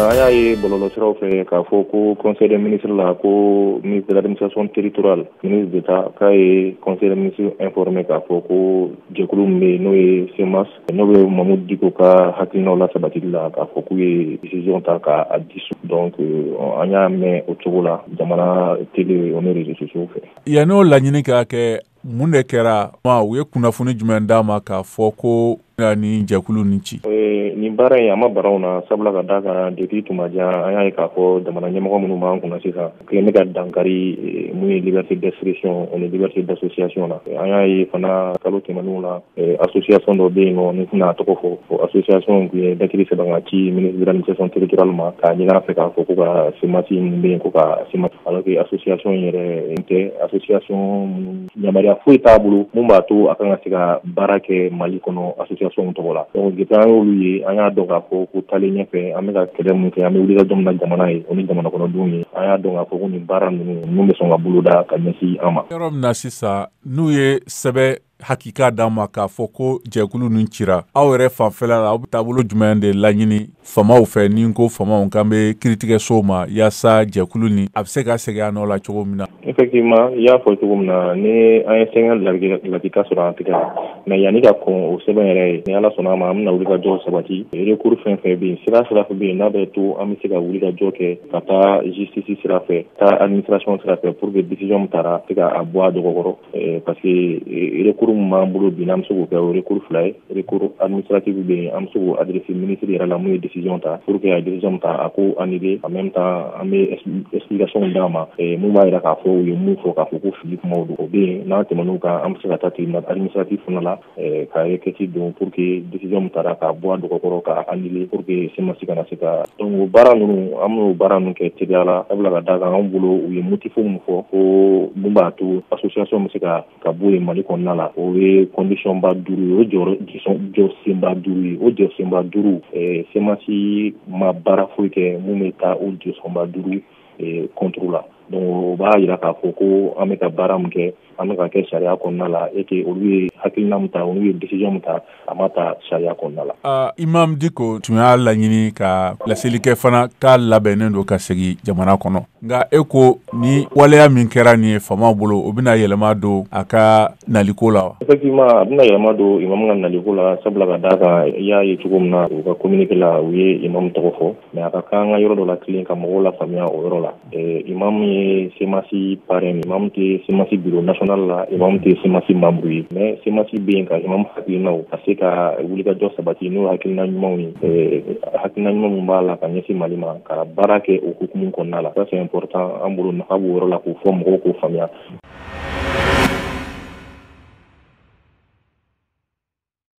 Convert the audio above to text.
An y'a ye bɔlɔlɔsiraw fɛ k'a fɔ ko conseil des ministres la ko ministre de l'administration territoriale ministre d'État k'a ye conseil des ministres informé k'a fɔ ko jɛkulu min bɛ yen n'o ye CEMAS n'o bɛ Mamadou Diko ka hakilinaw lasabatili la k'a fɔ k'u ye décision ta k'a dissout donc an y'a mɛn o cogo la jamana télé o ni réseaux sociaux fɛ. Yan'o laɲini ka kɛ mun de kɛra u ye kunnafoni jumɛn d'a ma k'a fɔ ko ni jɛkulu ni ci? Nin baara in a ma bara na sabula ka da kan depuis tuma jan an y'a ye k'a fɔ jamana ɲɛmɔgɔ minnu b'an kunna sisan kelen bɛ ka dankari mun ye liberté d'expression ani liberté d'association na. An y'a ye fana kalo tɛmɛnenw la association dɔ bɛ yen nɔ ni tɛna tɔgɔ fɔ o association tun ye dakiri sɛbɛn ka ci ministre de l'administration territoriale ma k'a ɲini a fɛ k'a fɔ ko ka CEMAS minnu bɛ yen ko ka CEMAS alors que association yɛrɛ tɛ association yamaruya foyi t'a bolo mun b'a to a kan ka se ka baara kɛ Mali kɔnɔ association tɔgɔ la. Donc depuis an y'olu ye an y'a dɔn k'a fɔ ko taalen ɲɛfɛ an bɛ ka kɛlɛ mun kɛ an bɛ wulikajɔ min na jamana ye o ni jamana kɔnɔdenw ye an y'a dɔn k'a fɔ ko nin baara ninnu mun bɛ sɔn ka boloda ka ɲɛsin an ma. Yɔrɔ min na sisan n'u ye sɛbɛn hakika d'an ma k'a fɔ ko jɛkulu ninnu cira aw yɛrɛ fanfɛla la aw bɛ taabolo jumɛn de laɲini famaw fɛ ni ko famaw k'an bɛ kiiritigɛsow ma yaasa jɛkulu nin a bɛ se ka segin a nɔ la cogo min na? Effectivement i y'a fɔ cogo min na ni an ye sɛgɛn lakika sɔrɔ an tigɛ la mais yanni ka kɔn o sɛbɛn yɛrɛ ye ni Ala sɔnna a ma an bɛna wulikajɔ sabati recours fɛn fɛn bɛ yen sira fɛ bɛ yen n'a bɛ to an bɛ se ka wulikajɔ kɛ ka taa justice sira fɛ taa administration sira fɛ pour que décision min taara se ka a bɔ a dɔgɔkɔrɔ parce que recours min b'an bolo bi n'an bɛ se k'o kɛ o recours fila ye recours administratif bɛ yen an bɛ se k'o adresser ministre yɛrɛ la mun ye décision ta pour que a ye décision ta a ko annuler en même temps an bɛ explication d'a ma mun b'a jira k'a fɔ u ye mun fɔ k'a fɔ ko fili kumaw don o bɛ yen n'an tɛmɛn'o kan an bɛ se ka taa tribunal administratif fana la ka requête don pour que décision min taara k'a bɔ a dɔgɔkɔrɔ k'a annuler pour que CEMAS kana se ka donc o baara ninnu an b'o baara ninnu kɛ teliya la sabula ka d'a kan anw bolo u ye motif mun fɔ ko mun b'a to association bɛ se ka bɔ yen Mali kɔnɔna la o ye condition ba 5 ye o jɔ senba 5 ye o jɔ senba 5 CEMAS ma baara foyi kɛ mun bɛ taa o jɔ senba 5 contre la donc o b'a jira k'a fɔ ko an bɛ ka baara min kɛ an bɛ ka kɛ sariya kɔnɔna la et que olu ye hakilina min ta olu ye décision min ta a ma ta sariya kɔnɔna la. Imam Diko tun y'a laɲini ka laselilikɛ fana k'a labɛnnen don ka segin jamana kɔnɔ nka e ko ni waleya min kɛra nin ye famaw bolo o bɛna yɛlɛma don a ka naliko la wa? Effectivement a bɛna yɛlɛma don imam ka naliko la sabula ka d'a kan i y'a ye cogo min na u ka communiqué la u ye imam tɔgɔ fɔ mais a ka kan an ka yɔrɔ dɔ la tilen ka mɔgɔw la faamuya o yɔrɔ la imam ye CEMAS parrain imam tɛ CEMAS bureau national la imam tɛ CEMAS membre ye mais CEMAS bɛ yen ka imam hakilinaw ka se ka wulikajɔ sabati n'o hakilina ɲumanw ye hakilina ɲuman min b'a la ka ɲɛsin Mali ma ka baara kɛ o hukumu kɔnɔna la ça c'est important an bolo nafa b'o yɔrɔ la k'o fɔ mɔgɔw k'o faamuya.